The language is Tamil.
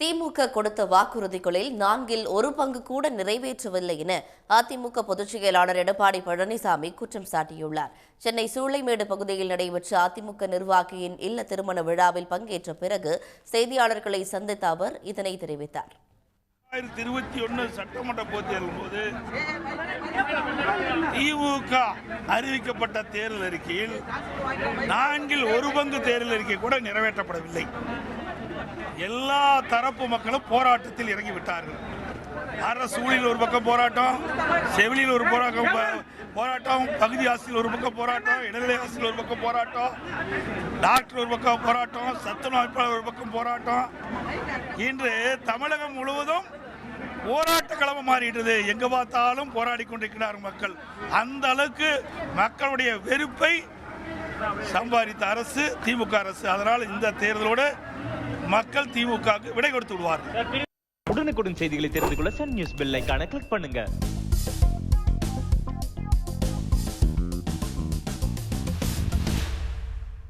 திமுக கொடுத்த வாக்குறுதிகளில் 1/4 கூட நிறைவேற்றவில்லை என அதிமுக பொதுச் செயலாளர் எடப்பாடி பழனிசாமி குற்றம் சாட்டியுள்ளார். சென்னை சூளைமேடு பகுதியில் நடைபெற்ற அதிமுக நிர்வாகியின் இல்ல திருமண விழாவில் பங்கேற்ற பிறகு செய்தியாளர்களை சந்தித்த அவர் இதனை தெரிவித்தார். 2021 சட்டமன்ற பொதுத்தேர்தல் போது திமுக அறிவிக்கப்பட்ட தேர்தல் அறிக்கையில் 1/4 தேர்தல் அறிக்கை கூட நிறைவேற்றப்படவில்லை. எல்லா தரப்பு மக்களும் போராட்டத்தில் இறங்கிவிட்டார்கள். அரசூழில் ஒரு பக்கம் போராட்டம், செவிலியில் ஒரு போராட்டம், பகுதி ஆசிரியர் ஒரு பக்கம் போராட்டம், இடைநிலை ஆசிரியர் ஒரு பக்கம் போராட்டம், டாக்டர் ஒரு பக்கம் போராட்டம், சத்துணவு அமைப்பாளர் ஒரு பக்கம் போராட்டம். இன்று தமிழகம் முழுவதும் போராட்ட களம் மாறிட்டது. எங்க பார்த்தாலும் போராடி கொண்டிருக்கிறார் மக்கள். அந்த அளவுக்கு மக்களுடைய வெறுப்பை சம்பாதித்த அரசு திமுக அரசு. அதனால் இந்த தேர்தலோடு மக்கள் திமுகவுக்கு விடை கொடுத்து விடுவார்கள். உடனுக்குடன் செய்திகளை தெரிந்து கொள்ள சன் நியூஸ் பெல் ஐகானை கிளிக் பண்ணுங்க.